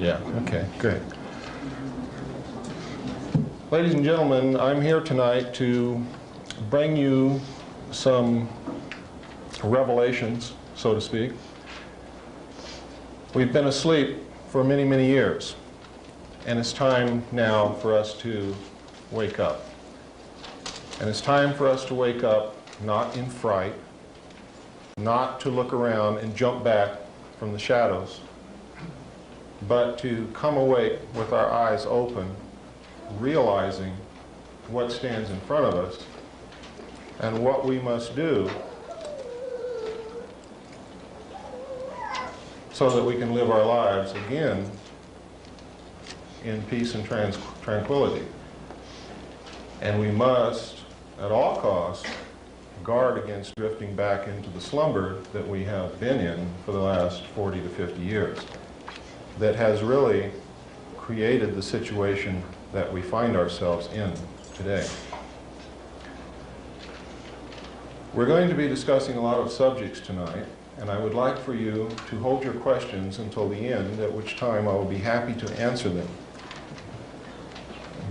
Yeah, okay, good. Ladies and gentlemen, I'm here tonight to bring you some revelations, so to speak. We've been asleep for many, many years, and it's time now for us to wake up. And it's time for us to wake up not in fright, not to look around and jump back from the shadows, but to come awake with our eyes open, realizing what stands in front of us and what we must do so that we can live our lives again in peace and tranquility. And we must, at all costs, guard against drifting back into the slumber that we have been in for the last 40 to 50 years that has really created the situation that we find ourselves in today. We're going to be discussing a lot of subjects tonight, and I would like for you to hold your questions until the end, at which time I will be happy to answer them.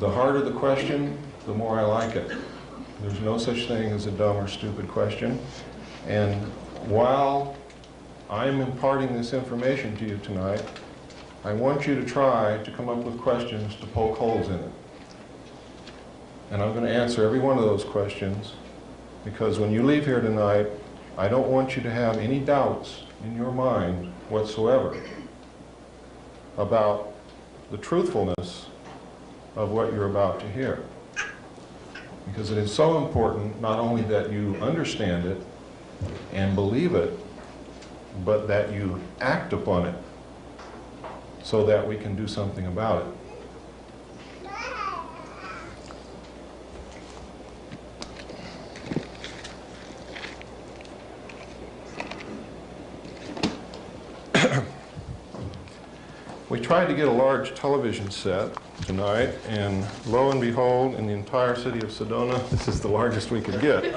The harder the question, the more I like it. There's no such thing as a dumb or stupid question. And while I'm imparting this information to you tonight, I want you to try to come up with questions to poke holes in it. And I'm going to answer every one of those questions, because when you leave here tonight, I don't want you to have any doubts in your mind whatsoever about the truthfulness of what you're about to hear. Because it is so important not only that you understand it and believe it, but that you act upon it so that we can do something about it. We tried to get a large television set tonight, and lo and behold, in the entire city of Sedona, this is the largest we could get.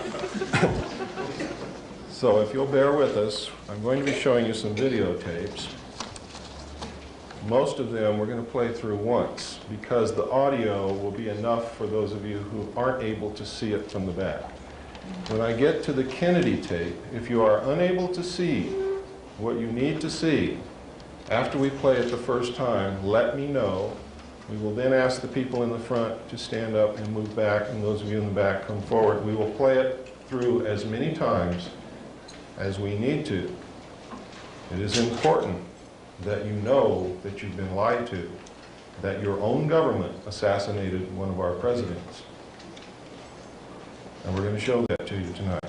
So if you'll bear with us, I'm going to be showing you some videotapes. Most of them we're going to play through once, because the audio will be enough for those of you who aren't able to see it from the back. When I get to the Kennedy tape, if you are unable to see what you need to see, after we play it the first time, let me know. We will then ask the people in the front to stand up and move back, and those of you in the back come forward. We will play it through as many times as we need to. It is important that you know that you've been lied to, that your own government assassinated one of our presidents. And we're going to show that to you tonight.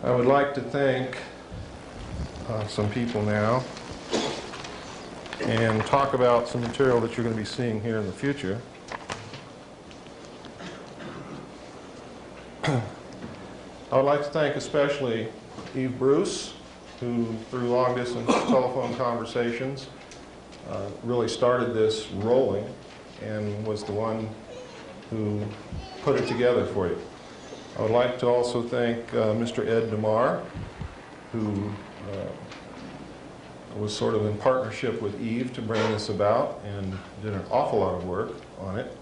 I would like to thank some people now and talk about some material that you're going to be seeing here in the future. I would like to thank especially Eve Bruce, who through long-distance telephone conversations really started this rolling and was the one who put it together for you. I would like to also thank Mr. Ed DeMar, who was sort of in partnership with Eve to bring this about and did an awful lot of work on it,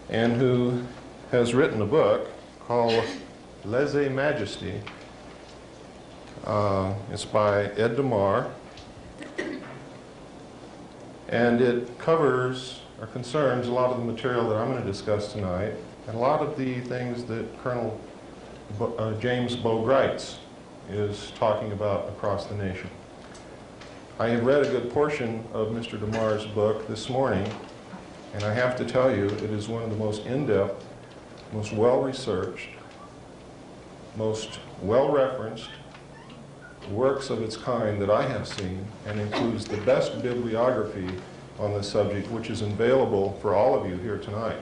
and who has written a book called Lèse-Majesté. It's by Ed DeMar, and it covers or concerns a lot of the material that I'm going to discuss tonight, and a lot of the things that Colonel James Boegreitz is talking about across the nation. I have read a good portion of Mr. DeMar's book this morning, and I have to tell you, it is one of the most in-depth, most well-researched, most well-referenced works of its kind that I have seen, and includes the best bibliography on this subject, which is available for all of you here tonight.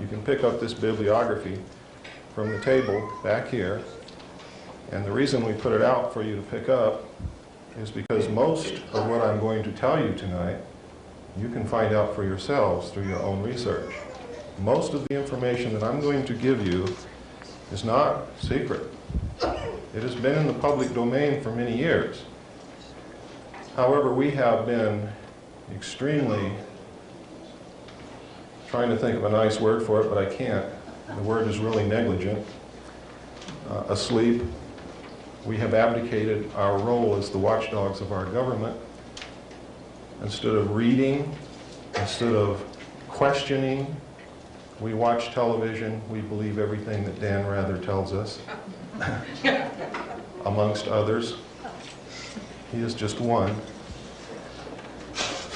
You can pick up this bibliography from the table back here, and the reason we put it out for you to pick up is because most of what I'm going to tell you tonight, you can find out for yourselves through your own research. Most of the information that I'm going to give you is not secret. It has been in the public domain for many years. However, we have been extremely, trying to think of a nice word for it, but I can't. The word is really negligent. Asleep. We have abdicated our role as the watchdogs of our government. Instead of reading, instead of questioning, we watch television. We believe everything that Dan Rather tells us, amongst others. He is just one.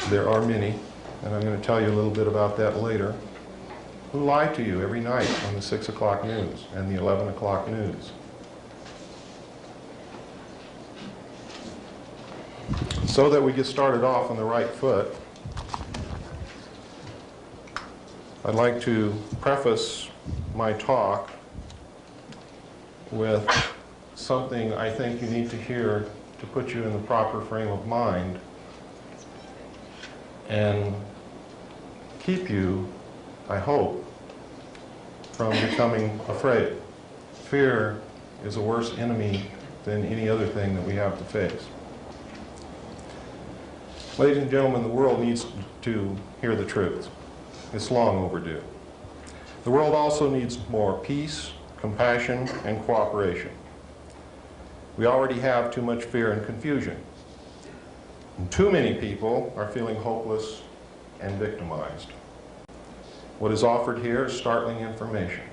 There are many, and I'm going to tell you a little bit about that later, who lie to you every night on the 6 o'clock news and the 11 o'clock news. So that we get started off on the right foot, I'd like to preface my talk with something I think you need to hear to put you in the proper frame of mind and keep you, I hope, from becoming afraid. Fear is a worse enemy than any other thing that we have to face. Ladies and gentlemen, the world needs to hear the truth. It's long overdue. The world also needs more peace, compassion, and cooperation. We already have too much fear and confusion. And too many people are feeling hopeless and victimized. What is offered here is startling information.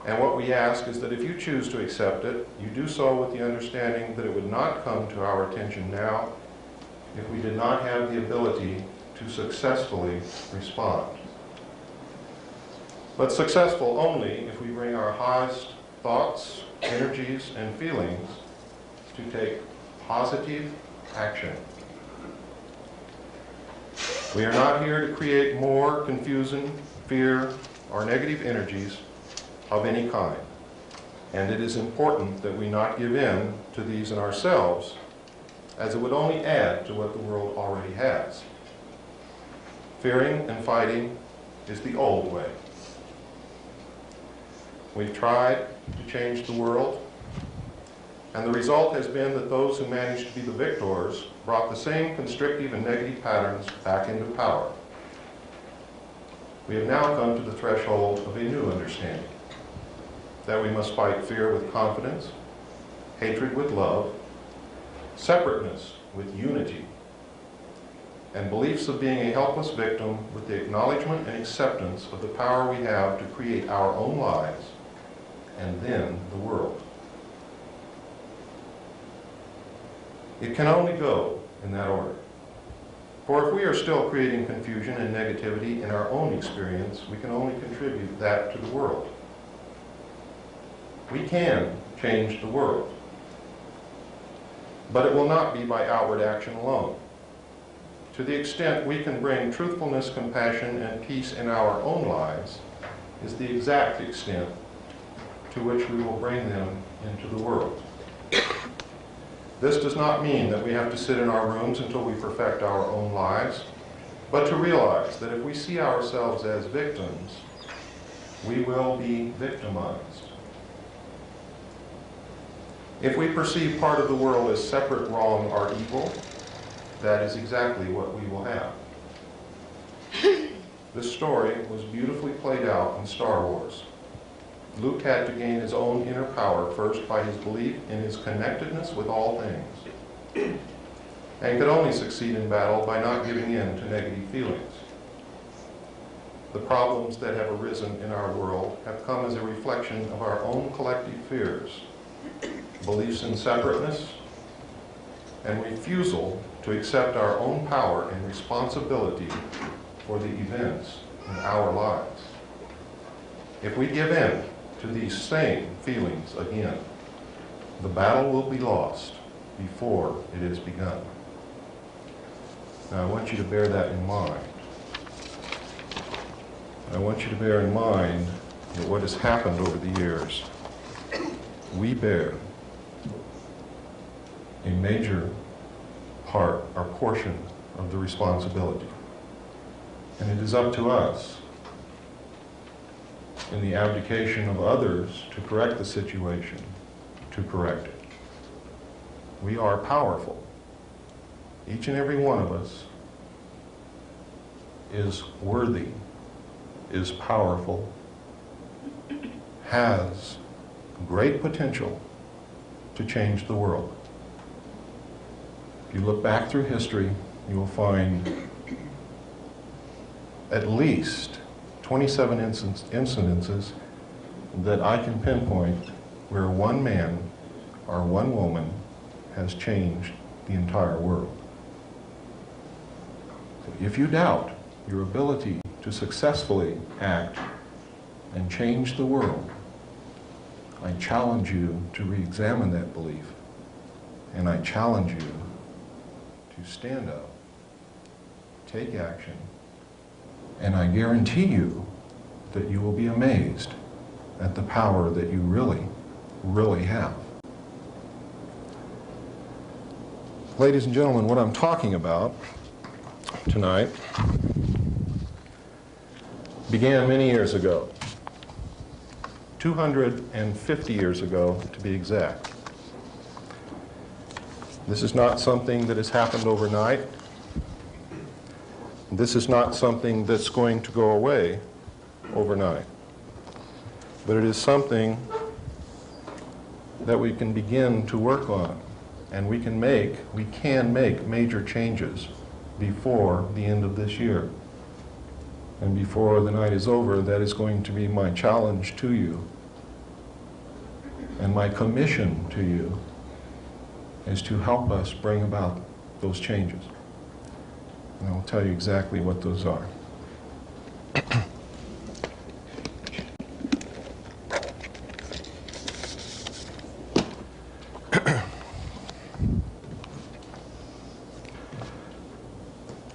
And what we ask is that if you choose to accept it, you do so with the understanding that it would not come to our attention now if we did not have the ability to successfully respond. But successful only if we bring our highest thoughts, energies, and feelings to take positive action. We are not here to create more confusion, fear, or negative energies of any kind. And it is important that we not give in to these in ourselves, as it would only add to what the world already has. Fearing and fighting is the old way. We've tried to change the world, and the result has been that those who managed to be the victors brought the same constrictive and negative patterns back into power. We have now come to the threshold of a new understanding, that we must fight fear with confidence, hatred with love, separateness with unity, and beliefs of being a helpless victim with the acknowledgement and acceptance of the power we have to create our own lives and then the world. It can only go in that order. For if we are still creating confusion and negativity in our own experience, we can only contribute that to the world. We can change the world, but it will not be by outward action alone. To the extent we can bring truthfulness, compassion, and peace in our own lives is the exact extent to which we will bring them into the world. This does not mean that we have to sit in our rooms until we perfect our own lives, but to realize that if we see ourselves as victims, we will be victimized. If we perceive part of the world as separate, wrong, or evil, that is exactly what we will have. This story was beautifully played out in Star Wars. Luke had to gain his own inner power first by his belief in his connectedness with all things, and could only succeed in battle by not giving in to negative feelings. The problems that have arisen in our world have come as a reflection of our own collective fears, beliefs in separateness, and refusal to accept our own power and responsibility for the events in our lives. If we give in to these same feelings again, the battle will be lost before it is begun. Now I want you to bear that in mind. I want you to bear in mind that what has happened over the years, we bear a major part or portion of the responsibility. And it is up to us, in the abdication of others to correct the situation, to correct it. We are powerful. each and every one of us, is worthy, is powerful, has great potential to change the world. If you look back through history, you will find at least 27 incidences that I can pinpoint where one man or one woman has changed the entire world. So if you doubt your ability to successfully act and change the world, I challenge you to re-examine that belief, and I challenge you to stand up, take action, and I guarantee you that you will be amazed at the power that you really, really have. Ladies and gentlemen, what I'm talking about tonight began many years ago, 250 years ago to be exact. This is not something that has happened overnight. This is not something that's going to go away overnight. But it is something that we can begin to work on, and we can make major changes before the end of this year. And before the night is over, that is going to be my challenge to you. And my commission to you is to help us bring about those changes. And I will tell you exactly what those are.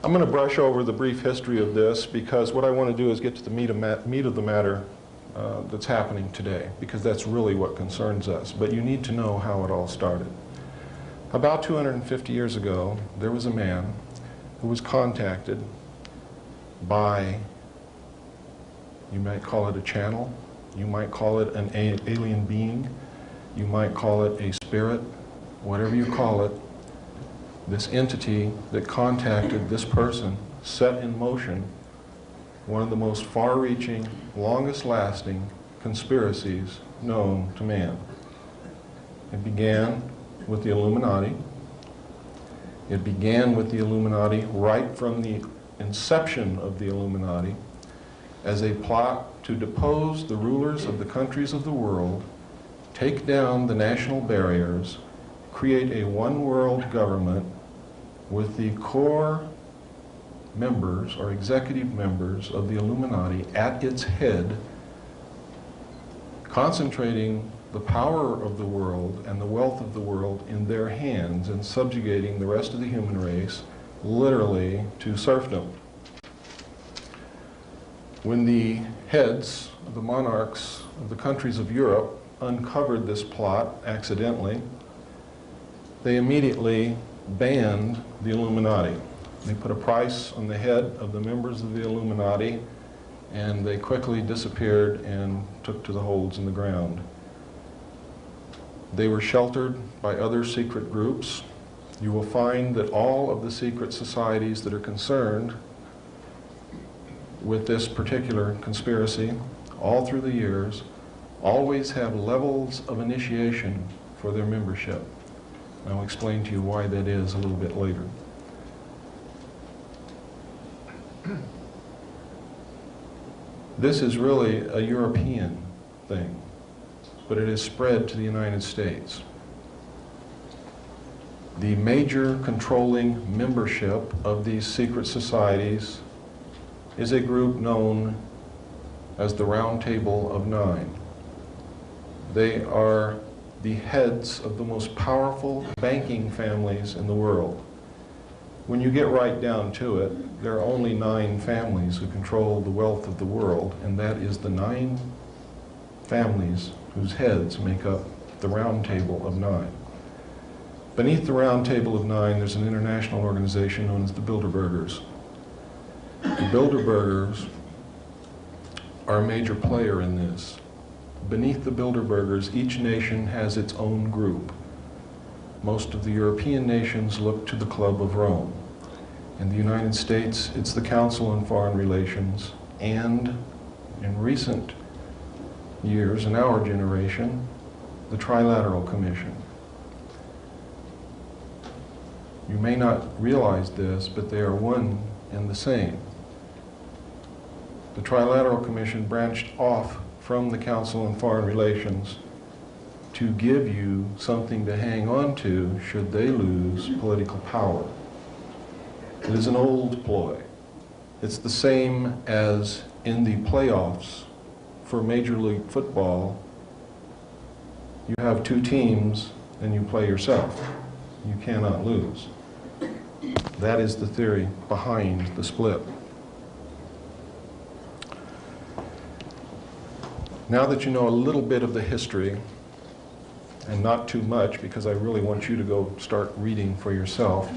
I'm going to brush over the brief history of this because what I want to do is get to the meat of the matter that's happening today, because that's really what concerns us. But you need to know how it all started. About 250 years ago, there was a man who was contacted by, you might call it a channel, you might call it an alien being, you might call it a spirit, whatever you call it. This entity that contacted this person set in motion one of the most far-reaching, longest-lasting conspiracies known to man. It began with the Illuminati. It began with the Illuminati right from the inception of the Illuminati as a plot to depose the rulers of the countries of the world, take down the national barriers, create a one-world government with the core members or executive members of the Illuminati at its head, concentrating the power of the world and the wealth of the world in their hands and subjugating the rest of the human race literally to serfdom. When the heads of the monarchs of the countries of Europe uncovered this plot accidentally, they immediately banned the Illuminati. They put a price on the head of the members of the Illuminati, and they quickly disappeared and took to the holes in the ground. They were sheltered by other secret groups. You will find that all of the secret societies that are concerned with this particular conspiracy, all through the years, always have levels of initiation for their membership. I'll explain to you why that is a little bit later. This is really a European thing, but it has spread to the United States. The major controlling membership of these secret societies is a group known as the Round Table of Nine. They are the heads of the most powerful banking families in the world. When you get right down to it, there are only 9 families who control the wealth of the world, and that is the 9 families whose heads make up the Round Table of Nine. Beneath the Round Table of Nine, there's an international organization known as the Bilderbergers. The Bilderbergers are a major player in this. Beneath the Bilderbergers, each nation has its own group. Most of the European nations look to the Club of Rome. In the United States, it's the Council on Foreign Relations, and in recent years, in our generation, the Trilateral Commission. You may not realize this, but they are one and the same. The Trilateral Commission branched off from the Council on Foreign Relations to give you something to hang on to should they lose political power. It is an old ploy. It's the same as in the playoffs for Major League Football. You have two teams and you play yourself. You cannot lose. That is the theory behind the split. Now that you know a little bit of the history, and not too much, because I really want you to go start reading for yourself,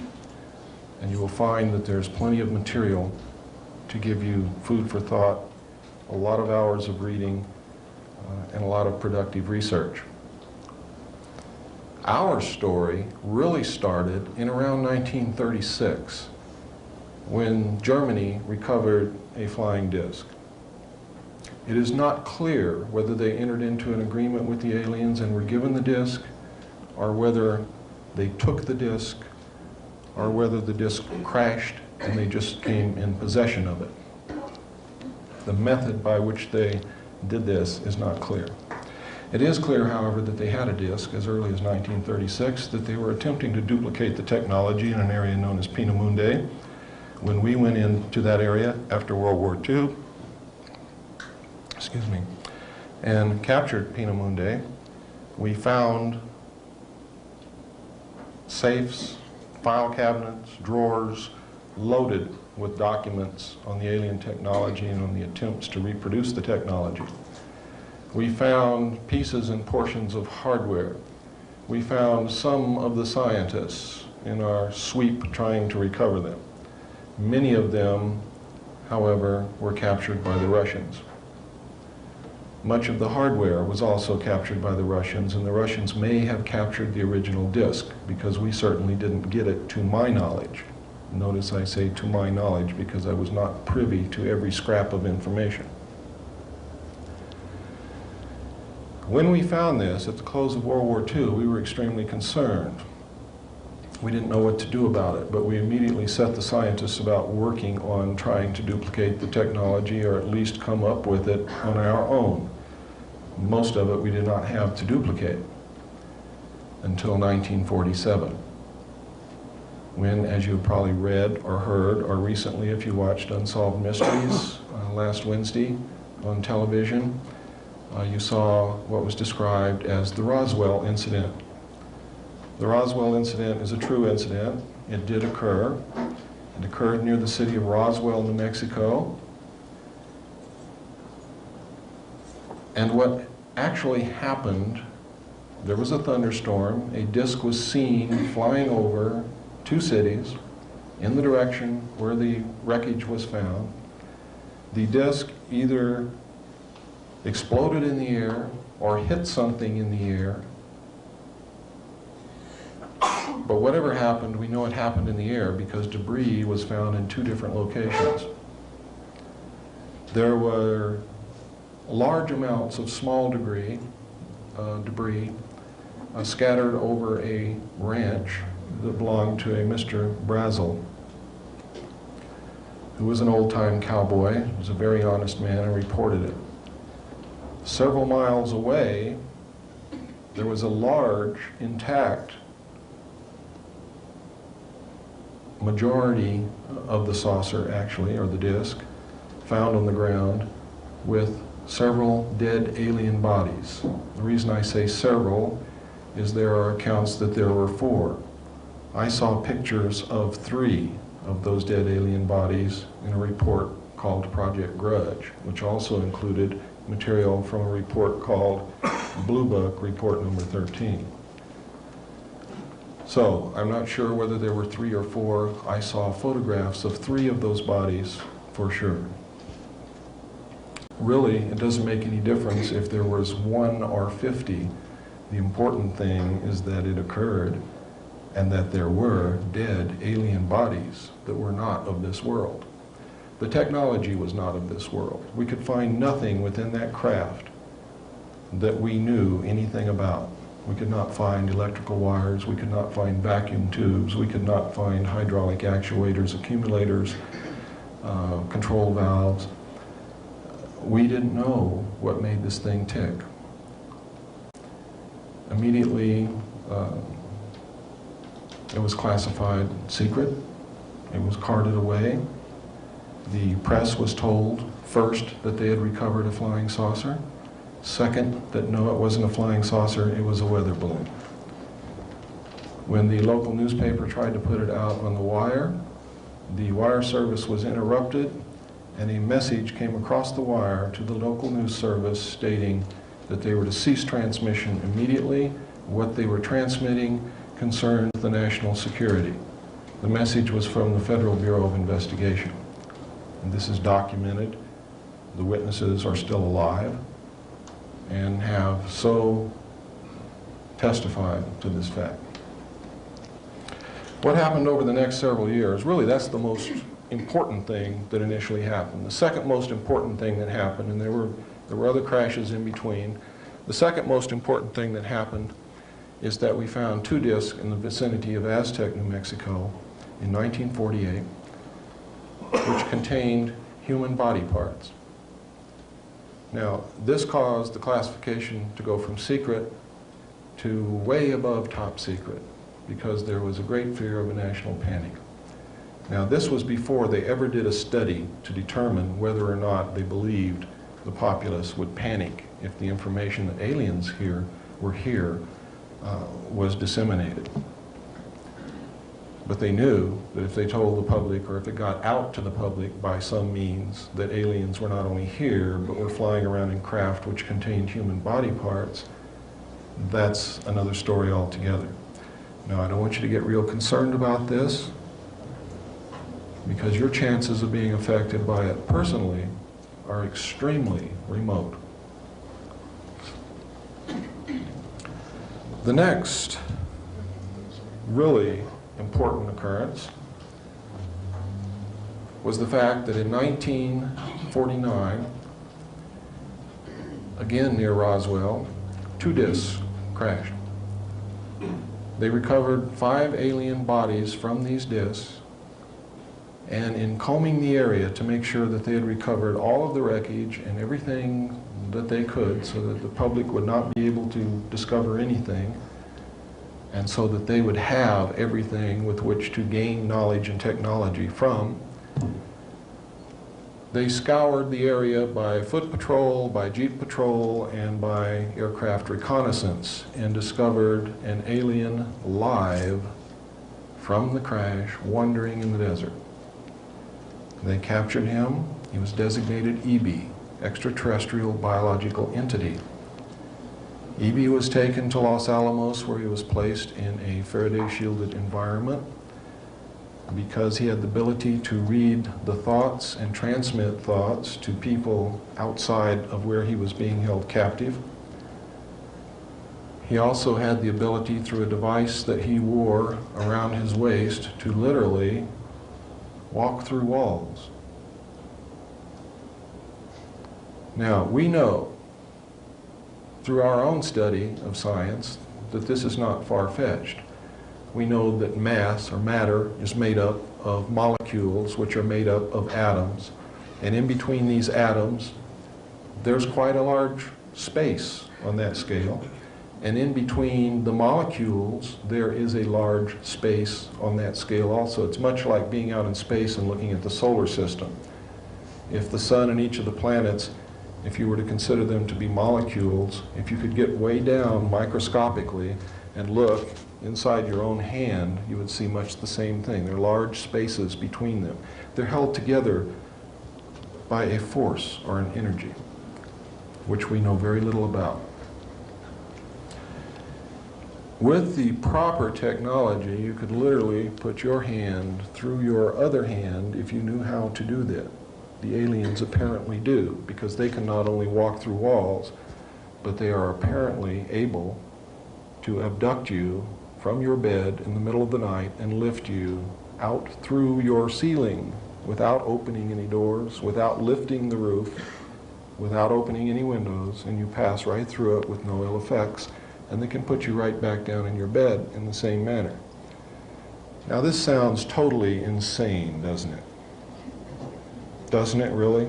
and you will find that there's plenty of material to give you food for thought, a lot of hours of reading, and a lot of productive research. Our story really started in around 1936, when Germany recovered a flying disc. It is not clear whether they entered into an agreement with the aliens and were given the disc, or whether they took the disc, or whether the disc crashed and they just came in possession of it. The method by which they did this is not clear. It is clear, however, that they had a disc as early as 1936, that they were attempting to duplicate the technology in an area known as Peenemünde. When we went into that area after World War II, and captured Peenemünde, we found safes, file cabinets, drawers loaded with documents on the alien technology and on the attempts to reproduce the technology. We found pieces and portions of hardware. We found some of the scientists in our sweep trying to recover them. Many of them, however, were captured by the Russians. Much of the hardware was also captured by the Russians, and the Russians may have captured the original disc, because we certainly didn't get it to my knowledge. Notice I say to my knowledge, because I was not privy to every scrap of information. When we found this at the close of World War II, we were extremely concerned. We didn't know what to do about it, but we immediately set the scientists about working on trying to duplicate the technology, or at least come up with it on our own. Most of it we did not have to duplicate until 1947, when, as you've probably read or heard, or recently if you watched Unsolved Mysteries last Wednesday on television, you saw what was described as the Roswell incident. The Roswell incident is a true incident. It did occur. It occurred near the city of Roswell, New Mexico. And what actually happened, there was a thunderstorm. A disc was seen flying over two cities in the direction where the wreckage was found. The disc either exploded in the air or hit something in the air. But whatever happened, we know it happened in the air because debris was found in two different locations. There were large amounts of small debris scattered over a ranch that belonged to a Mr. Brazel, who was an old-time cowboy. He was a very honest man and reported it. Several miles away, there was a large, intact majority of the saucer, actually, or the disc, found on the ground with several dead alien bodies. The reason I say several is there are accounts that there were 4. I saw pictures of 3 of those dead alien bodies in a report called Project Grudge, which also included material from a report called Blue Book, report number 13. So, I'm not sure whether there were 3 or 4. I saw photographs of 3 of those bodies for sure. Really, it doesn't make any difference if there was 1 or 50. The important thing is that it occurred, and that there were dead alien bodies that were not of this world. The technology was not of this world. We could find nothing within that craft that we knew anything about. We could not find electrical wires, we could not find vacuum tubes, we could not find hydraulic actuators, accumulators, control valves. We didn't know what made this thing tick. Immediately, it was classified secret. It was carted away. The press was told first that they had recovered a flying saucer. Second, that no, it wasn't a flying saucer, it was a weather balloon. When the local newspaper tried to put it out on the wire service was interrupted, and a message came across the wire to the local news service stating that they were to cease transmission immediately. What they were transmitting concerned the national security. The message was from the Federal Bureau of Investigation. And this is documented. The witnesses are still alive and have so testified to this fact. What happened over the next several years, really that's the most important thing that initially happened. The second most important thing that happened, and there were other crashes in between, the second most important thing that happened is that we found 2 discs in the vicinity of Aztec, New Mexico in 1948, which contained human body parts. Now, this caused the classification to go from secret to way above top secret, because there was a great fear of a national panic. Now, this was before they ever did a study to determine whether or not they believed the populace would panic if the information that aliens were here was disseminated. But they knew that if they told the public, or if it got out to the public by some means, that aliens were not only here, but were flying around in craft which contained human body parts, that's another story altogether. Now, I don't want you to get real concerned about this, because your chances of being affected by it personally are extremely remote. The next really important occurrence was the fact that in 1949, again near Roswell, 2 discs crashed. They recovered 5 alien bodies from these discs, and in combing the area to make sure that they had recovered all of the wreckage and everything that they could so that the public would not be able to discover anything, and so that they would have everything with which to gain knowledge and technology from, they scoured the area by foot patrol, by jeep patrol, and by aircraft reconnaissance, and discovered an alien live from the crash wandering in the desert. They captured him. He was designated EB, extraterrestrial biological entity. EB was taken to Los Alamos, where he was placed in a Faraday-shielded environment because he had the ability to read the thoughts and transmit thoughts to people outside of where he was being held captive. He also had the ability, through a device that he wore around his waist, to literally walk through walls. Now, we know through our own study of science that this is not far-fetched. We know that mass, or matter, is made up of molecules which are made up of atoms. And in between these atoms, there's quite a large space on that scale. And in between the molecules, there is a large space on that scale also. It's much like being out in space and looking at the solar system. If the sun and each of the planets, if you were to consider them to be molecules, if you could get way down microscopically and look inside your own hand, you would see much the same thing. There are large spaces between them. They're held together by a force or an energy, which we know very little about. With the proper technology, you could literally put your hand through your other hand if you knew how to do that. The aliens apparently do, because they can not only walk through walls, but they are apparently able to abduct you from your bed in the middle of the night and lift you out through your ceiling without opening any doors, without lifting the roof, without opening any windows, and you pass right through it with no ill effects, and they can put you right back down in your bed in the same manner. Now this sounds totally insane, doesn't it? Doesn't it really?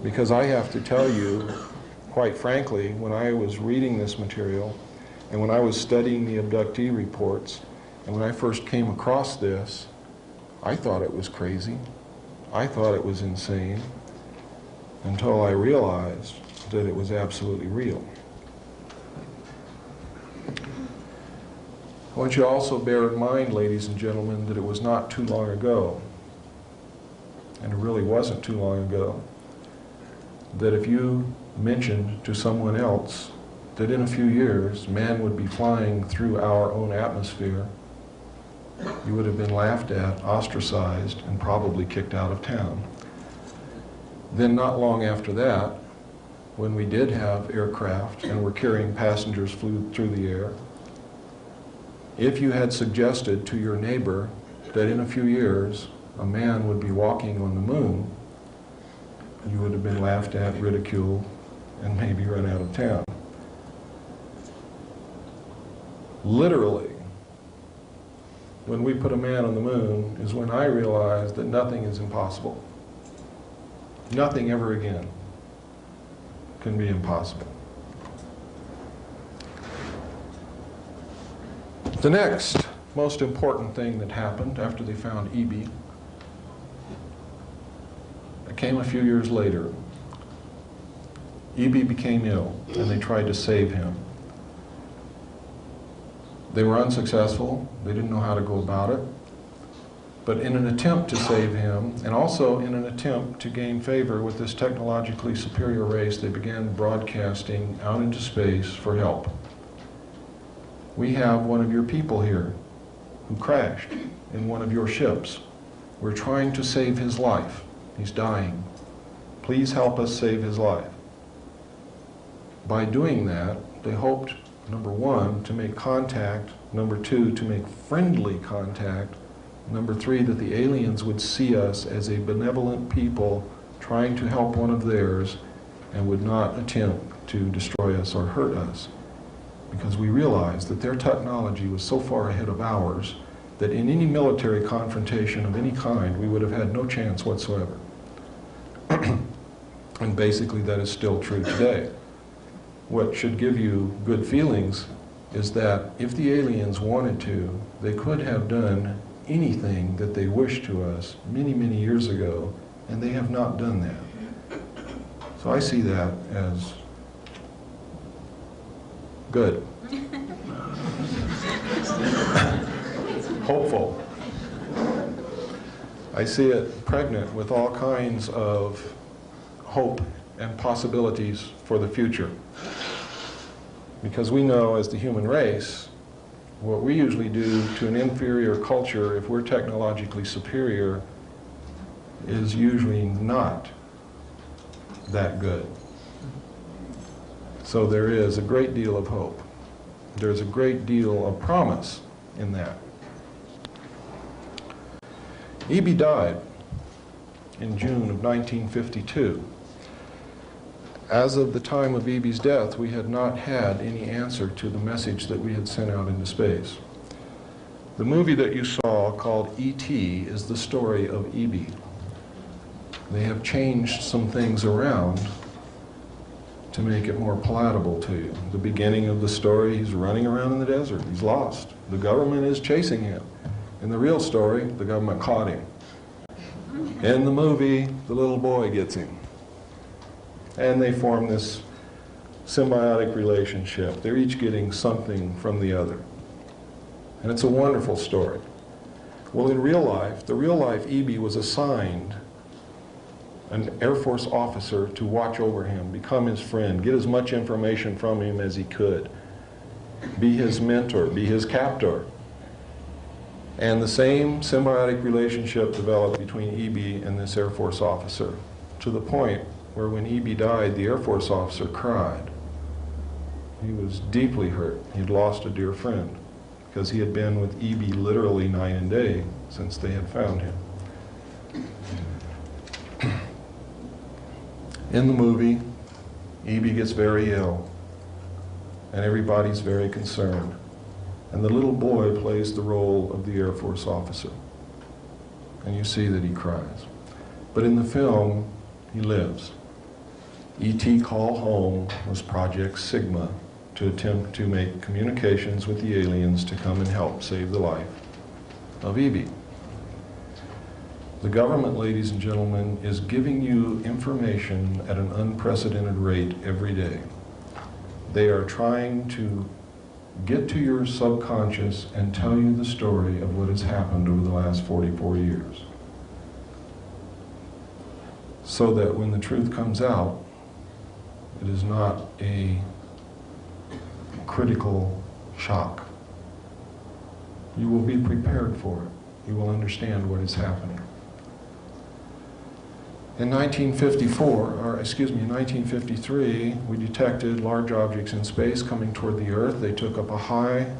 Because I have to tell you, quite frankly, when I was reading this material, and when I was studying the abductee reports, and when I first came across this, I thought it was crazy. I thought it was insane, until I realized that it was absolutely real. I want you to also bear in mind, ladies and gentlemen, that it was not too long ago, and it really wasn't too long ago, that if you mentioned to someone else that in a few years man would be flying through our own atmosphere, you would have been laughed at, ostracized, and probably kicked out of town. Then not long after that, when we did have aircraft and were carrying passengers flew through the air, if you had suggested to your neighbor that in a few years a man would be walking on the moon, you would have been laughed at, ridiculed, and maybe run out of town. Literally, when we put a man on the moon is when I realized that nothing is impossible. Nothing ever again can be impossible. The next most important thing that happened after they found E.B. came a few years later. E.B. became ill, and they tried to save him. They were unsuccessful. They didn't know how to go about it. But in an attempt to save him, and also in an attempt to gain favor with this technologically superior race, they began broadcasting out into space for help. We have one of your people here who crashed in one of your ships. We're trying to save his life. He's dying. Please help us save his life. By doing that, they hoped, number one, to make contact, number two, to make friendly contact, number three, that the aliens would see us as a benevolent people trying to help one of theirs and would not attempt to destroy us or hurt us. Because we realized that their technology was so far ahead of ours that in any military confrontation of any kind, we would have had no chance whatsoever. And basically that is still true today. What should give you good feelings is that if the aliens wanted to, they could have done anything that they wished to us many, many years ago, and they have not done that. So I see that as good. Hopeful. I see it pregnant with all kinds of hope and possibilities for the future. Because we know as the human race, what we usually do to an inferior culture, if we're technologically superior, is usually not that good. So there is a great deal of hope. There's a great deal of promise in that. E.B. died in June of 1952. As of the time of E.B.'s death, we had not had any answer to the message that we had sent out into space. The movie that you saw, called E.T., is the story of E.B. They have changed some things around to make it more palatable to you. The beginning of the story, he's running around in the desert. He's lost. The government is chasing him. In the real story, the government caught him. In the movie, the little boy gets him. And they form this symbiotic relationship. They're each getting something from the other. And it's a wonderful story. Well, in real life, the real life E.B. was assigned an Air Force officer to watch over him, become his friend, get as much information from him as he could, be his mentor, be his captor. And the same symbiotic relationship developed between E.B. and this Air Force officer, to the point where when E.B. died, the Air Force officer cried. He was deeply hurt. He'd lost a dear friend. because he had been with E.B. literally night and day since they had found him. In the movie, E.B. gets very ill, and everybody's very concerned. And the little boy plays the role of the Air Force officer. And you see that he cries. But in the film, he lives. E.T. Call Home was Project Sigma to attempt to make communications with the aliens to come and help save the life of E.B. The government, ladies and gentlemen, is giving you information at an unprecedented rate every day. They are trying to get to your subconscious and tell you the story of what has happened over the last 44 years. So that when the truth comes out, it is not a critical shock. You will be prepared for it. You will understand what is happening. In 1953, we detected large objects in space coming toward the Earth. They took up a high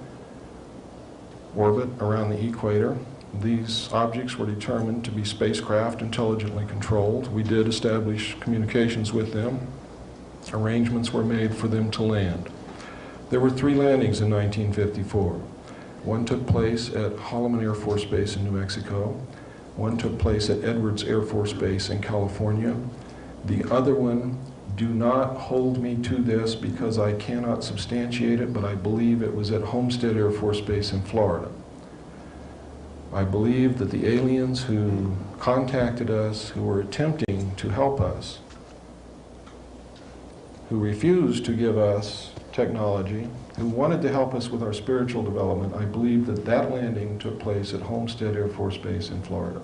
orbit around the equator. These objects were determined to be spacecraft intelligently controlled. We did establish communications with them. Arrangements were made for them to land. There were 3 landings in 1954. One took place at Holloman Air Force Base in New Mexico. One took place at Edwards Air Force Base in California. The other one, do not hold me to this because I cannot substantiate it, but I believe it was at Homestead Air Force Base in Florida. I believe that the aliens who contacted us, who were attempting to help us, who refused to give us technology, who wanted to help us with our spiritual development, I believe that that landing took place at Homestead Air Force Base in Florida.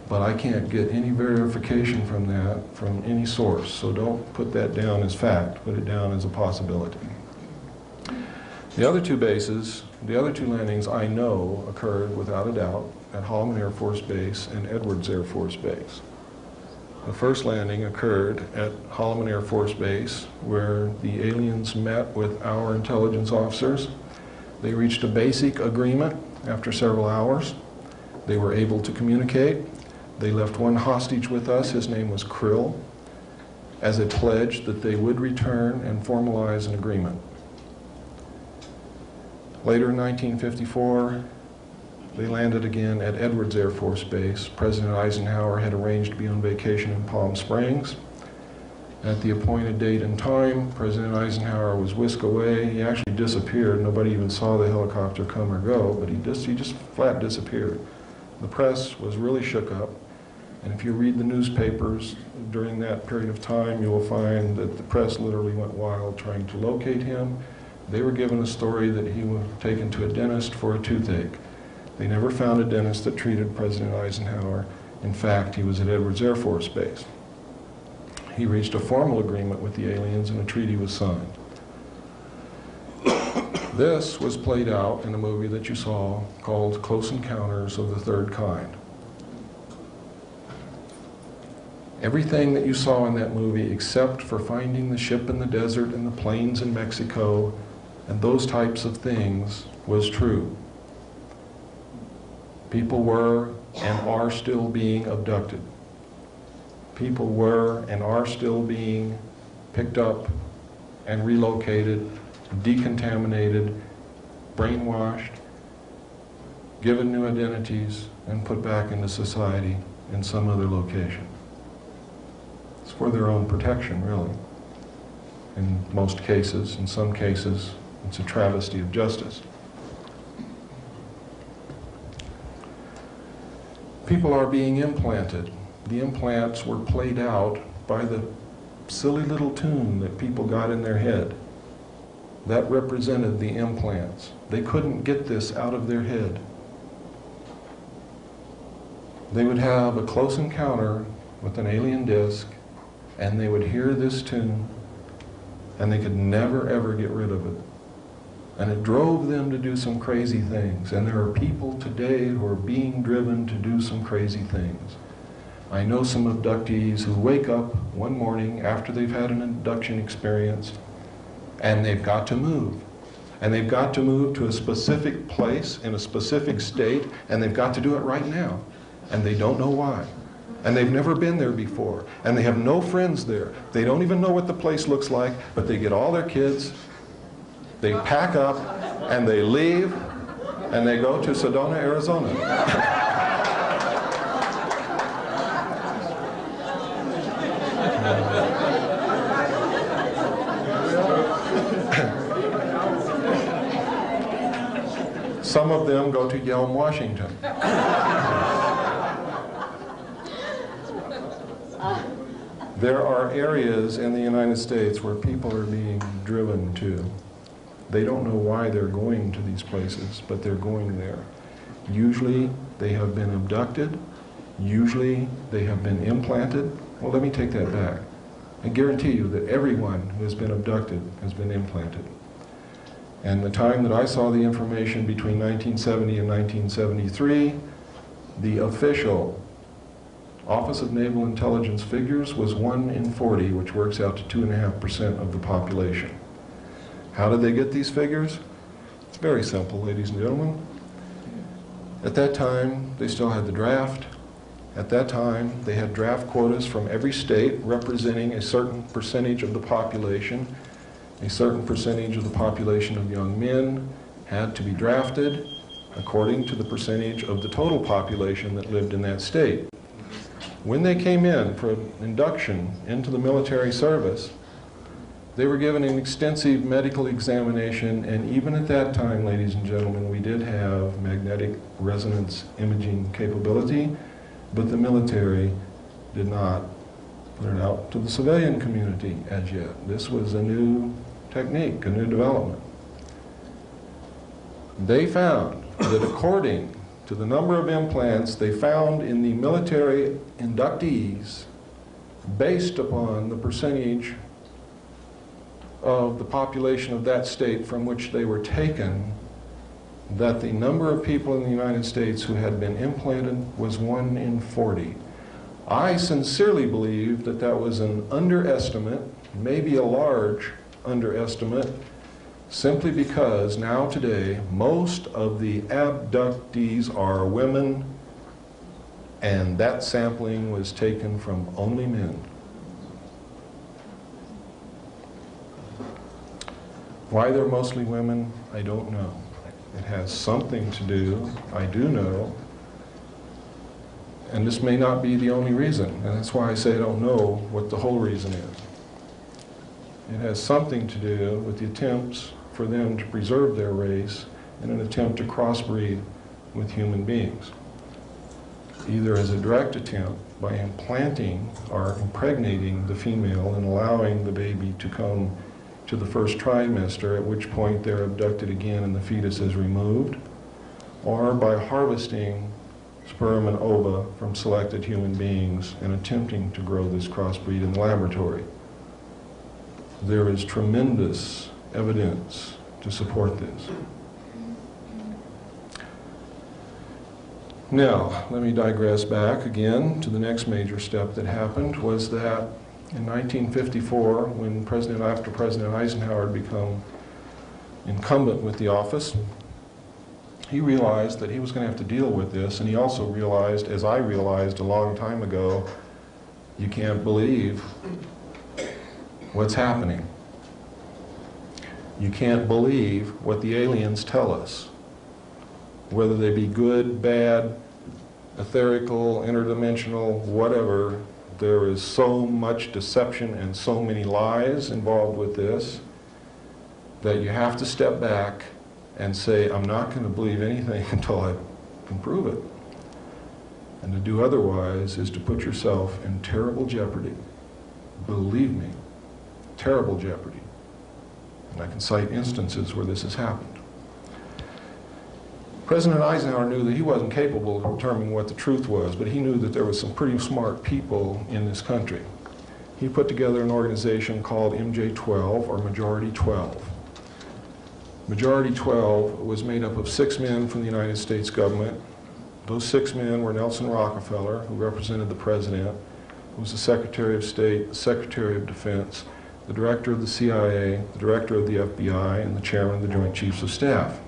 But I can't get any verification from that from any source, so don't put that down as fact, put it down as a possibility. The other 2 bases, the other 2 landings I know occurred without a doubt at Holloman Air Force Base and Edwards Air Force Base. The first landing occurred at Holloman Air Force Base, where the aliens met with our intelligence officers. They reached a basic agreement after several hours. They were able to communicate. They left one hostage with us, his name was Krill, as a pledge that they would return and formalize an agreement. Later in 1954, they landed again at Edwards Air Force Base. President Eisenhower had arranged to be on vacation in Palm Springs. At the appointed date and time, President Eisenhower was whisked away. He actually disappeared. Nobody even saw the helicopter come or go, but he just flat disappeared. The press was really shook up, and if you read the newspapers during that period of time, you will find that the press literally went wild trying to locate him. They were given a story that he was taken to a dentist for a toothache. They never found a dentist that treated President Eisenhower. In fact, he was at Edwards Air Force Base. He reached a formal agreement with the aliens and a treaty was signed. This was played out in a movie that you saw called Close Encounters of the Third Kind. Everything that you saw in that movie, except for finding the ship in the desert and the planes in Mexico and those types of things, was true. People were and are still being abducted. People were and are still being picked up and relocated, decontaminated, brainwashed, given new identities, and put back into society in some other location. It's for their own protection, really. In most cases, in some cases, it's a travesty of justice. People are being implanted. The implants were played out by the silly little tune that people got in their head. That represented the implants. They couldn't get this out of their head. They would have a close encounter with an alien disc, and they would hear this tune, and they could never ever get rid of it. And it drove them to do some crazy things. And there are people today who are being driven to do some crazy things. I know some abductees who wake up one morning after they've had an abduction experience, and they've got to move. And they've got to move to a specific place in a specific state, and they've got to do it right now. And they don't know why. And they've never been there before. And they have no friends there. They don't even know what the place looks like, but they get all their kids, they pack up, and they leave, and they go to Sedona, Arizona. Some of them go to Yelm, Washington. There are areas in the United States where people are being driven to. They don't know why they're going to these places, but they're going there. Usually they have been abducted. Usually they have been implanted. Well, let me take that back. I guarantee you that everyone who has been abducted has been implanted. And the time that I saw the information between 1970 and 1973, the official Office of Naval Intelligence figures was 1 in 40, which works out to 2.5% of the population. How did they get these figures? It's very simple, ladies and gentlemen. At that time, they still had the draft. At that time, they had draft quotas from every state representing a certain percentage of the population. A certain percentage of the population of young men had to be drafted according to the percentage of the total population that lived in that state. When they came in for induction into the military service, they were given an extensive medical examination, and even at that time, ladies and gentlemen, we did have magnetic resonance imaging capability, but the military did not put it out to the civilian community as yet. This was a new technique, a new development. They found that according to the number of implants they found in the military inductees, based upon the percentage of the population of that state from which they were taken, that the number of people in the United States who had been implanted was 1 in 40. I sincerely believe that that was an underestimate, maybe a large underestimate, simply because now today most of the abductees are women, and that sampling was taken from only men. Why they're mostly women, I don't know. It has something to do, I do know, and this may not be the only reason, and that's why I say I don't know what the whole reason is. It has something to do with the attempts for them to preserve their race in an attempt to crossbreed with human beings, either as a direct attempt by implanting or impregnating the female and allowing the baby to come to the first trimester, at which point they're abducted again and the fetus is removed, or by harvesting sperm and ova from selected human beings and attempting to grow this crossbreed in the laboratory. There is tremendous evidence to support this. Now, let me digress back again to the next major step that happened, was that in 1954, when after President Eisenhower had become incumbent with the office, he realized that he was going to have to deal with this, and he also realized, as I realized a long time ago, you can't believe what's happening. You can't believe what the aliens tell us, whether they be good, bad, etherical, interdimensional, whatever. There is so much deception and so many lies involved with this that you have to step back and say, I'm not going to believe anything until I can prove it. And to do otherwise is to put yourself in terrible jeopardy. Believe me, terrible jeopardy. And I can cite instances where this has happened. President Eisenhower knew that he wasn't capable of determining what the truth was, but he knew that there was some pretty smart people in this country. He put together an organization called MJ-12, or Majority 12. Majority 12 was made up of 6 men from the United States government. Those 6 men were Nelson Rockefeller, who represented the President, who was the Secretary of State, the Secretary of Defense, the director of the CIA, the director of the FBI, and the chairman of the Joint Chiefs of Staff.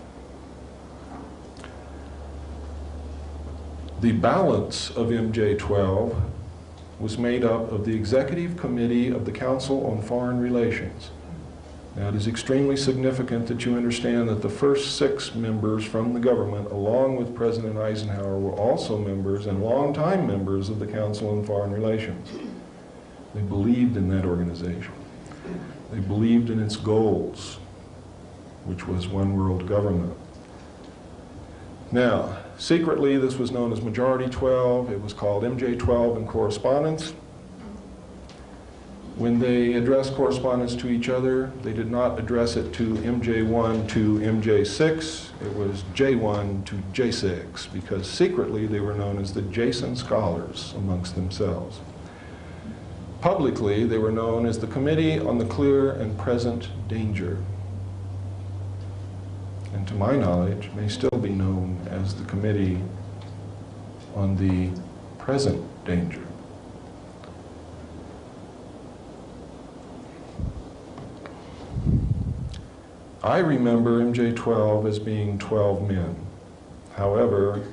The balance of MJ-12 was made up of the Executive Committee of the Council on Foreign Relations. Now, it is extremely significant that you understand that the first 6 members from the government, along with President Eisenhower, were also members and longtime members of the Council on Foreign Relations. They believed in that organization. They believed in its goals, which was one world government. Now, secretly, this was known as Majority 12. It was called MJ-12 in correspondence. When they addressed correspondence to each other, they did not address it to MJ1 to MJ6. It was J1 to J6, because secretly they were known as the Jason Scholars amongst themselves. Publicly, they were known as the Committee on the Clear and Present Danger, and to my knowledge may still be known as the Committee on the Present Danger. I remember MJ-12 as being 12 men. However,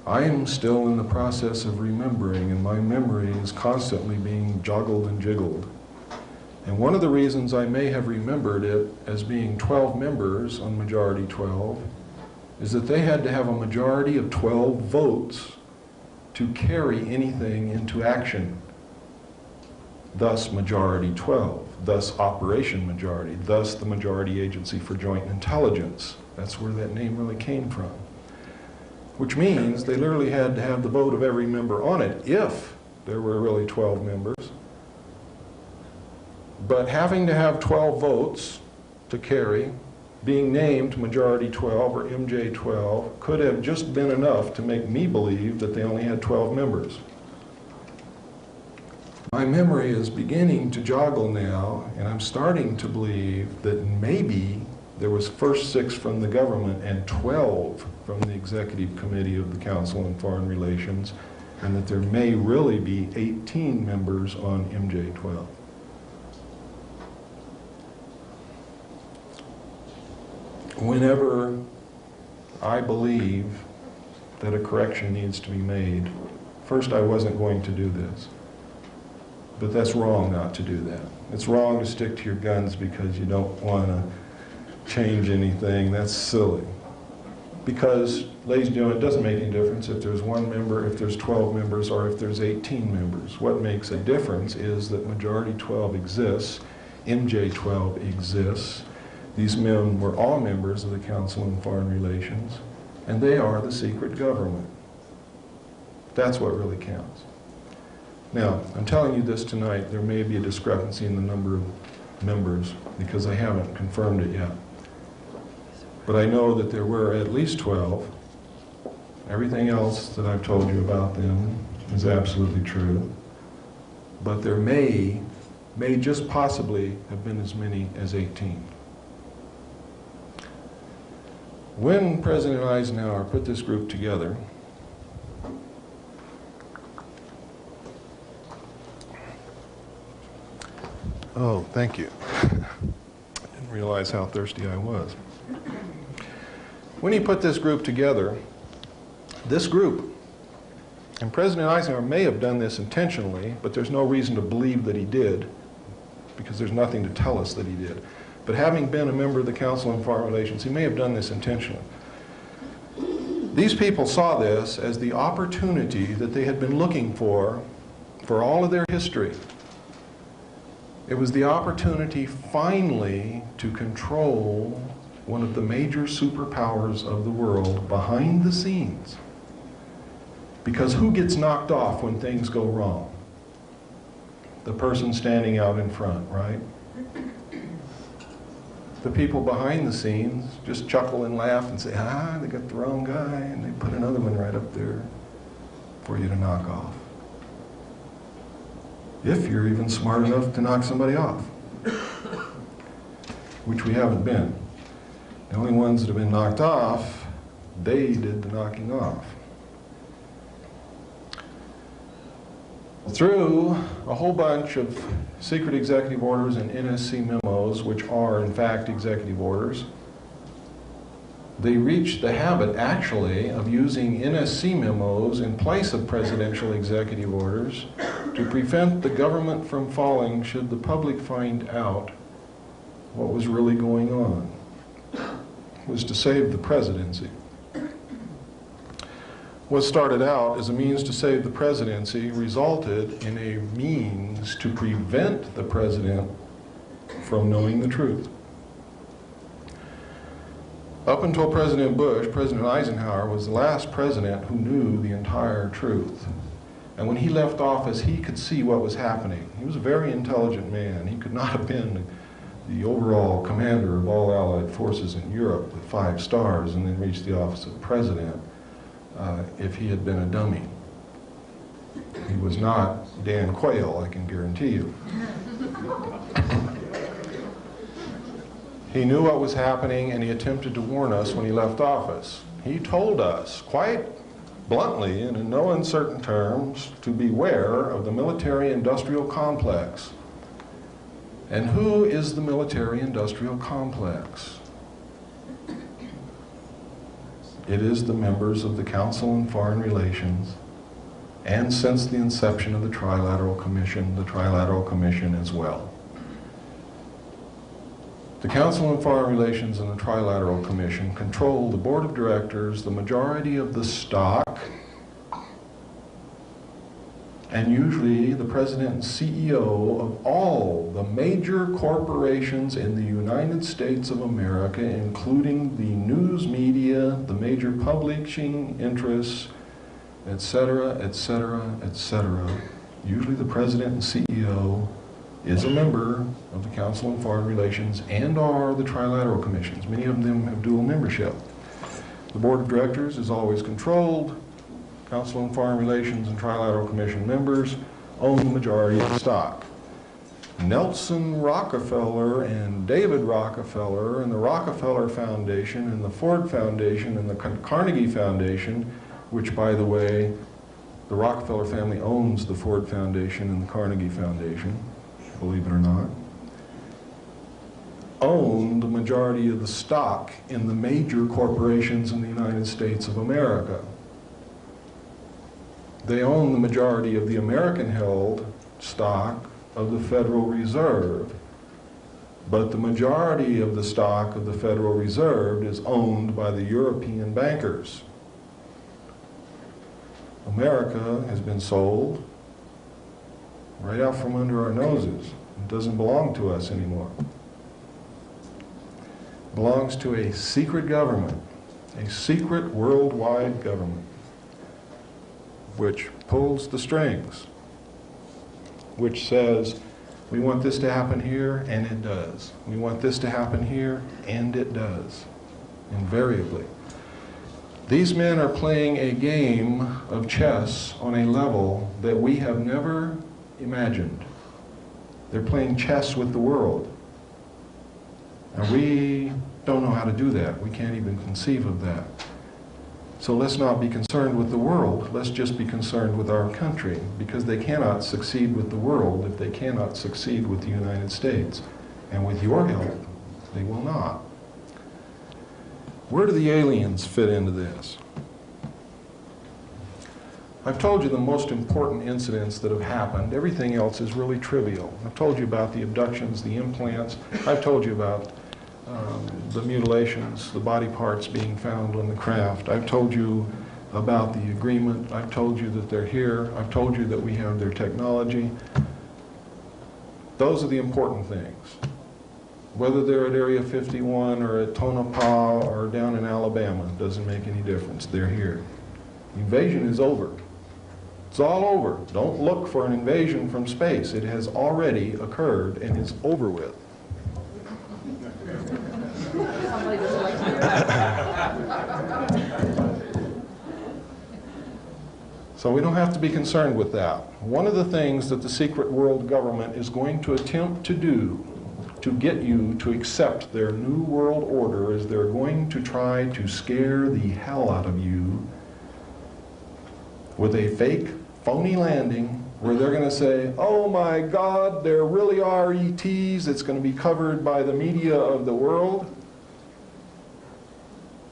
I am still in the process of remembering, and my memory is constantly being joggled and jiggled. And one of the reasons I may have remembered it as being 12 members on Majority 12 is that they had to have a majority of 12 votes to carry anything into action. Thus Majority 12, thus Operation Majority, thus the Majority Agency for Joint Intelligence. That's where that name really came from. Which means they literally had to have the vote of every member on it if there were really 12 members. But having to have 12 votes to carry, being named Majority 12 or MJ-12 could have just been enough to make me believe that they only had 12 members. My memory is beginning to joggle now, and I'm starting to believe that maybe there was first 6 from the government and 12 from the Executive Committee of the Council on Foreign Relations, and that there may really be 18 members on MJ-12. Whenever I believe that a correction needs to be made, first, I wasn't going to do this. But that's wrong not to do that. It's wrong to stick to your guns because you don't want to change anything. That's silly. Because, ladies and gentlemen, it doesn't make any difference if there's 1 member, if there's 12 members, or if there's 18 members. What makes a difference is that Majority 12 exists, MJ-12 exists. These men were all members of the Council on Foreign Relations, and they are the secret government. That's what really counts. Now, I'm telling you this tonight, there may be a discrepancy in the number of members because I haven't confirmed it yet. But I know that there were at least 12. Everything else that I've told you about them is absolutely true. But there may just possibly have been as many as 18. When President Eisenhower put this group together, oh, thank you. I didn't realize how thirsty I was. When he put this group together, and President Eisenhower may have done this intentionally, but there's no reason to believe that he did, because there's nothing to tell us that he did. But having been a member of the Council on Foreign Relations, he may have done this intentionally. These people saw this as the opportunity that they had been looking for all of their history. It was the opportunity finally to control one of the major superpowers of the world behind the scenes. Because who gets knocked off when things go wrong? The person standing out in front, right? The people behind the scenes just chuckle and laugh and say, they got the wrong guy, and they put another one right up there for you to knock off. If you're even smart enough to knock somebody off, which we haven't been. The only ones that have been knocked off, they did the knocking off. Through a whole bunch of secret executive orders and NSC memos, which are in fact executive orders, they reached the habit actually of using NSC memos in place of presidential executive orders to prevent the government from falling should the public find out what was really going on. It was to save the presidency. What started out as a means to save the presidency resulted in a means to prevent the president from knowing the truth. Up until President Bush, President Eisenhower was the last president who knew the entire truth. And when he left office, he could see what was happening. He was a very intelligent man. He could not have been the overall commander of all Allied forces in Europe with 5 stars and then reached the office of president if he had been a dummy. He was not Dan Quayle, I can guarantee you. He knew what was happening, and he attempted to warn us when he left office. He told us quite bluntly and in no uncertain terms to beware of the military-industrial complex. And who is the military-industrial complex? It is the members of the Council on Foreign Relations, and since the inception of the Trilateral Commission as well. The Council on Foreign Relations and the Trilateral Commission control the board of directors, the majority of the stock, and usually the president and CEO of all the major corporations in the United States of America, including the news media, the major publishing interests, etc., etc., etc. Usually the president and CEO is a member of the Council on Foreign Relations and are the Trilateral Commissions. Many of them have dual membership. The Board of Directors is always controlled. Council on Foreign Relations and Trilateral Commission members own the majority of the stock. Nelson Rockefeller and David Rockefeller and the Rockefeller Foundation and the Ford Foundation and the Carnegie Foundation, which, by the way, the Rockefeller family owns the Ford Foundation and the Carnegie Foundation, believe it or not, own the majority of the stock in the major corporations in the United States of America. They own the majority of the American-held stock of the Federal Reserve, but the majority of the stock of the Federal Reserve is owned by the European bankers. America has been sold right out from under our noses. It doesn't belong to us anymore. It belongs to a secret government, a secret worldwide government, which pulls the strings, which says, we want this to happen here, and it does. We want this to happen here, and it does, invariably. These men are playing a game of chess on a level that we have never imagined. They're playing chess with the world. And we don't know how to do that. We can't even conceive of that. So let's not be concerned with the world. Let's just be concerned with our country, because they cannot succeed with the world if they cannot succeed with the United States. And with your help, they will not. Where do the aliens fit into this? I've told you the most important incidents that have happened. Everything else is really trivial. I've told you about the abductions, the implants. I've told you about the mutilations, the body parts being found on the craft. I've told you about the agreement. I've told you that they're here. I've told you that we have their technology. Those are the important things. Whether they're at Area 51 or at Tonopah or down in Alabama, doesn't make any difference. They're here. The invasion is over. It's all over. Don't look for an invasion from space. It has already occurred and is over with. So we don't have to be concerned with that. One of the things that the secret world government is going to attempt to do to get you to accept their new world order is they're going to try to scare the hell out of you with a fake, phony landing where they're going to say, oh my God, there really are ETs. It's going to be covered by the media of the world.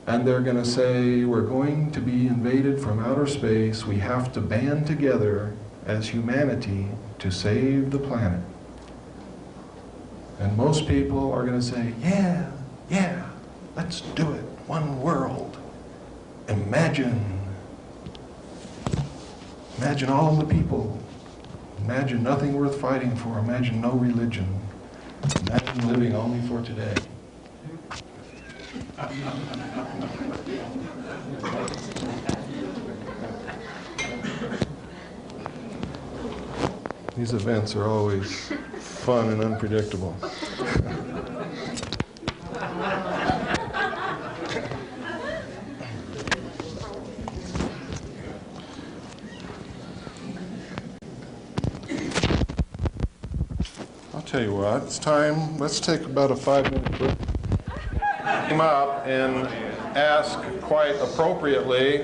And they're going to say, we're going to be invaded from outer space. We have to band together as humanity to save the planet. And most people are going to say, yeah, yeah, let's do it. One world. Imagine all the people. Imagine nothing worth fighting for. Imagine no religion. Imagine living only for today. These events are always fun and unpredictable. I'll tell you what, it's time. Let's take about a 5-minute break. Came up and ask quite appropriately,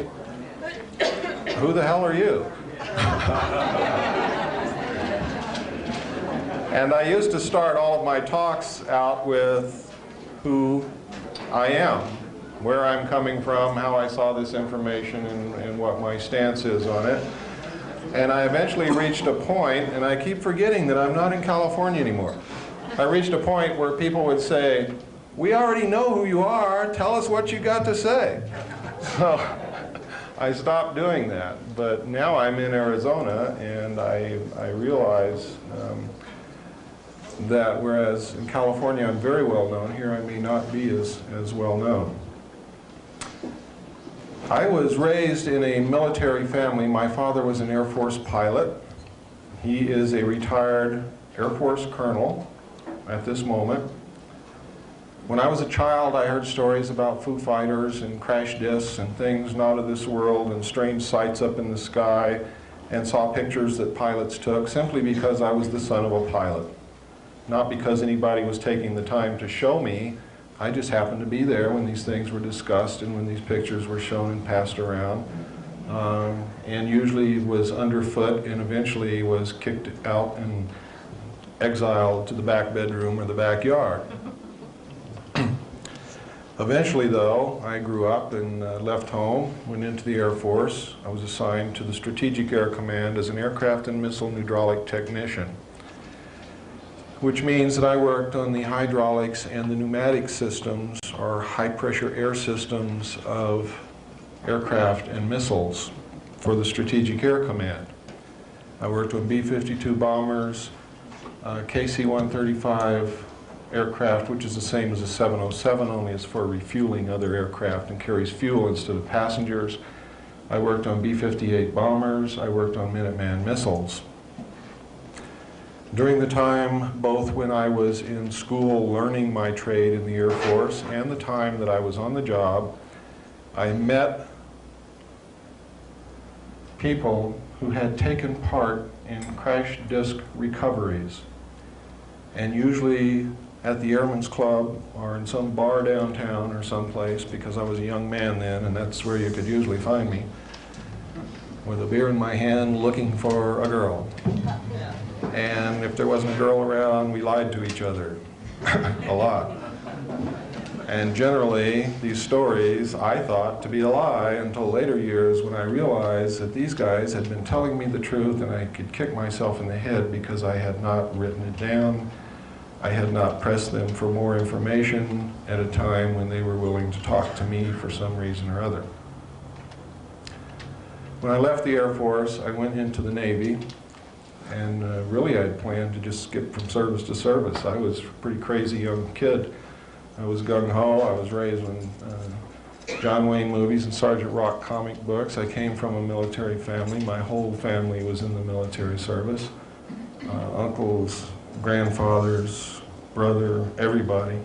who the hell are you? And I used to start all of my talks out with who I am, where I'm coming from, how I saw this information, and what my stance is on it. And I eventually reached a point, and I keep forgetting that I'm not in California anymore. I reached a point where people would say, we already know who you are, tell us what you got to say. So I stopped doing that, but now I'm in Arizona, and I realize that whereas in California I'm very well known, here I may not be as well known. I was raised in a military family. My father was an Air Force pilot. He is a retired Air Force colonel at this moment. When I was a child, I heard stories about Foo Fighters and crash discs and things not of this world and strange sights up in the sky, and saw pictures that pilots took simply because I was the son of a pilot. Not because anybody was taking the time to show me. I just happened to be there when these things were discussed and when these pictures were shown and passed around. And usually was underfoot and eventually was kicked out and exiled to the back bedroom or the backyard. Eventually, though, I grew up and left home, went into the Air Force. I was assigned to the Strategic Air Command as an aircraft and missile hydraulic technician, which means that I worked on the hydraulics and the pneumatic systems, or high-pressure air systems of aircraft and missiles for the Strategic Air Command. I worked on B-52 bombers, KC-135 aircraft, which is the same as a 707, only it's for refueling other aircraft and carries fuel instead of passengers. I worked on B-58 bombers. I worked on Minuteman missiles. During the time, both when I was in school learning my trade in the Air Force and the time that I was on the job, I met people who had taken part in crash disk recoveries. And usually at the Airmen's Club or in some bar downtown or someplace, because I was a young man then and that's where you could usually find me, with a beer in my hand looking for a girl. And if there wasn't a girl around, we lied to each other a lot. And generally, these stories I thought to be a lie until later years when I realized that these guys had been telling me the truth and I could kick myself in the head because I had not written it down. I had not pressed them for more information at a time when they were willing to talk to me for some reason or other. When I left the Air Force, I went into the Navy. And really, I had planned to just skip from service to service. I was a pretty crazy young kid. I was gung-ho. I was raised on John Wayne movies and Sergeant Rock comic books. I came from a military family. My whole family was in the military service. Uncles, grandfathers, brother, everybody.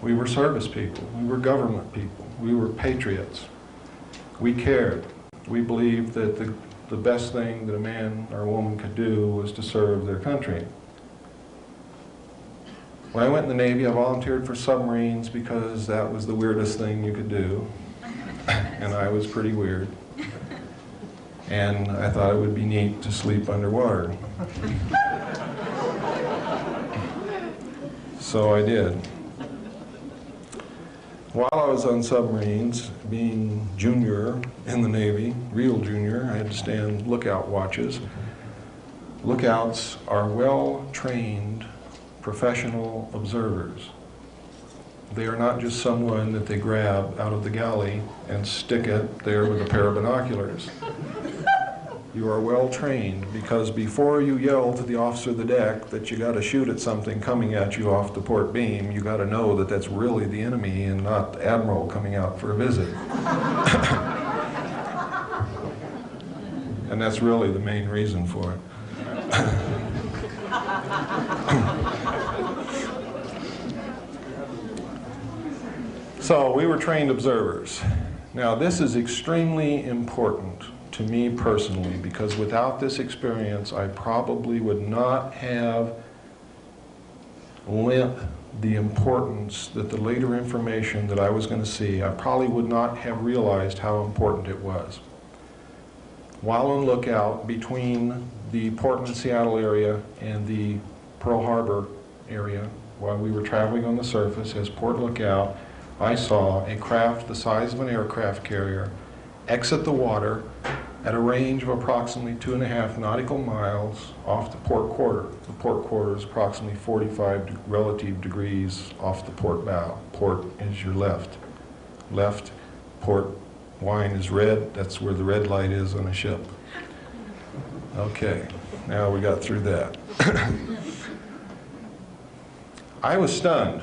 We were service people. We were government people. We were patriots. We cared. We believed that the best thing that a man or a woman could do was to serve their country. When I went in the Navy, I volunteered for submarines because that was the weirdest thing you could do. And I was pretty weird. And I thought it would be neat to sleep underwater. So I did. While I was on submarines, being junior in the Navy, real junior, I had to stand lookout watches. Lookouts are well-trained professional observers. They are not just someone that they grab out of the galley and stick it there with a pair of binoculars. You are well trained, because before you yell to the officer of the deck that you got to shoot at something coming at you off the port beam, you got to know that that's really the enemy and not the admiral coming out for a visit. And that's really the main reason for it. So we were trained observers. Now this is extremely important to me personally, because without this experience I probably would not have lent the importance that the later information that I was going to see, I probably would not have realized how important it was. While on lookout between the Portland, Seattle area and the Pearl Harbor area, while we were traveling on the surface as port lookout, I saw a craft the size of an aircraft carrier exit the water at a range of approximately 2.5 nautical miles off the port quarter. The port quarter is approximately 45 relative degrees off the port bow. Port is your left. Left, port wine is red. That's where the red light is on a ship. Okay, now we got through that. I was stunned.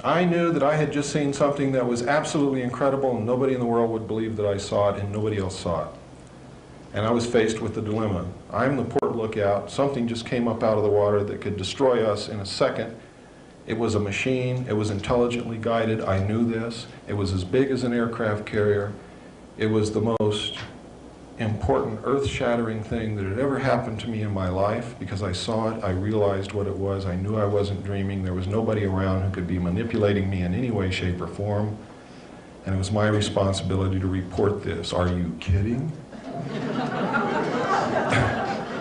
I knew that I had just seen something that was absolutely incredible, and nobody in the world would believe that I saw it, and nobody else saw it. And I was faced with the dilemma. I'm the port lookout. Something just came up out of the water that could destroy us in a second. It was a machine. It was intelligently guided. I knew this. It was as big as an aircraft carrier. It was the most important, earth-shattering thing that had ever happened to me in my life, because I saw it, I realized what it was, I knew I wasn't dreaming, there was nobody around who could be manipulating me in any way, shape, or form, and it was my responsibility to report this. Are you kidding?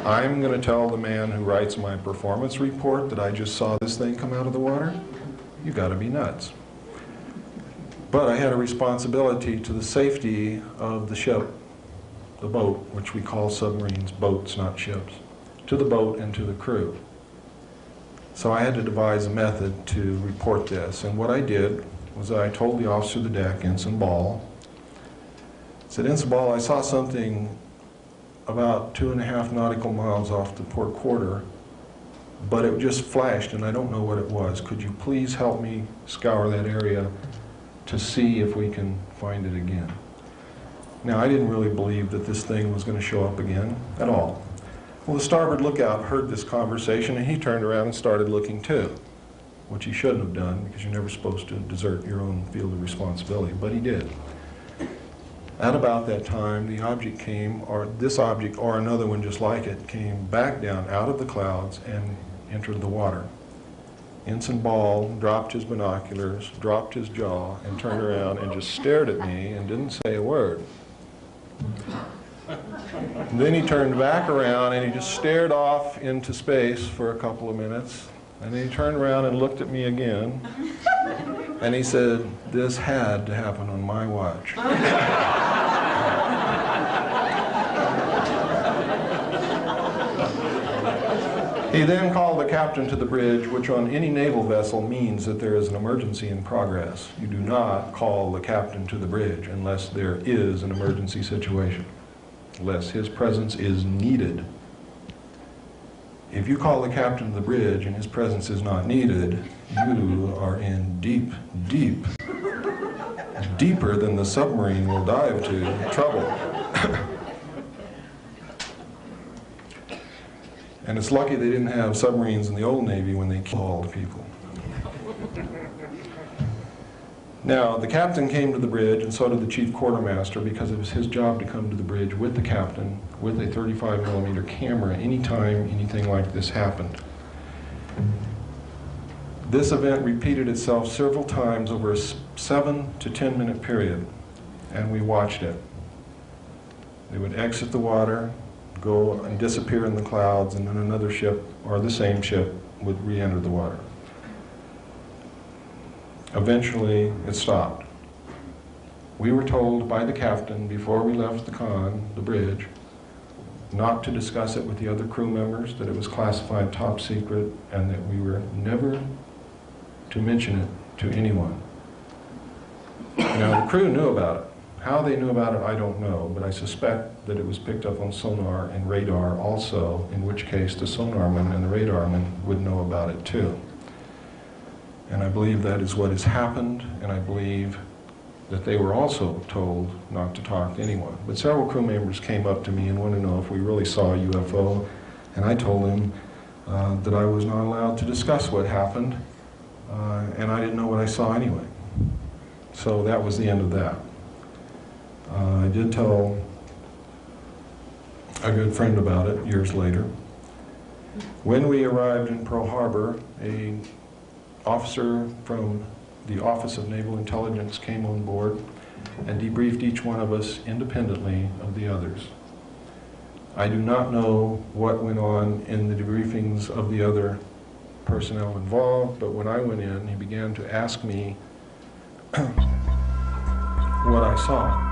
I'm going to tell the man who writes my performance report that I just saw this thing come out of the water? You got to be nuts. But I had a responsibility to the safety of the ship, the boat, which we call submarines, boats, not ships, to the boat and to the crew. So I had to devise a method to report this. And what I did was I told the officer of the deck, Ensign Ball, I said, Ensign Ball, I saw something about 2.5 nautical miles off the port quarter, but it just flashed and I don't know what it was. Could you please help me scour that area to see if we can find it again? Now, I didn't really believe that this thing was going to show up again at all. Well, the starboard lookout heard this conversation, and he turned around and started looking too, which he shouldn't have done, because you're never supposed to desert your own field of responsibility, but he did. At about that time, the object came, or this object, or another one just like it, came back down out of the clouds and entered the water. Ensign Ball dropped his binoculars, dropped his jaw, and turned around and just stared at me and didn't say a word. And then he turned back around and he just stared off into space for a couple of minutes. And then he turned around and looked at me again. And he said, "This had to happen on my watch." He then called the captain to the bridge, which on any naval vessel means that there is an emergency in progress. You do not call the captain to the bridge unless there is an emergency situation, unless his presence is needed. If you call the captain to the bridge and his presence is not needed, you are in deep, deep, deeper than the submarine will dive to, trouble. And it's lucky they didn't have submarines in the old Navy when they killed people. Now, the captain came to the bridge, and so did the chief quartermaster, because it was his job to come to the bridge with the captain with a 35mm camera anytime anything like this happened. This event repeated itself several times over a 7 to 10 minute period, and we watched it. They would exit the water, go and disappear in the clouds, and then another ship, or the same ship, would re-enter the water. Eventually, it stopped. We were told by the captain before we left the bridge, not to discuss it with the other crew members, that it was classified top secret, and that we were never to mention it to anyone. Now, the crew knew about it. How they knew about it, I don't know, but I suspect that it was picked up on sonar and radar also, in which case the sonarman and the radarman would know about it too. And I believe that is what has happened, and I believe that they were also told not to talk to anyone. But several crew members came up to me and wanted to know if we really saw a UFO, and I told them that I was not allowed to discuss what happened, and I didn't know what I saw anyway. So that was the end of that. I did tell a good friend about it years later. When we arrived in Pearl Harbor, an officer from the Office of Naval Intelligence came on board and debriefed each one of us independently of the others. I do not know what went on in the debriefings of the other personnel involved, but when I went in, he began to ask me what I saw.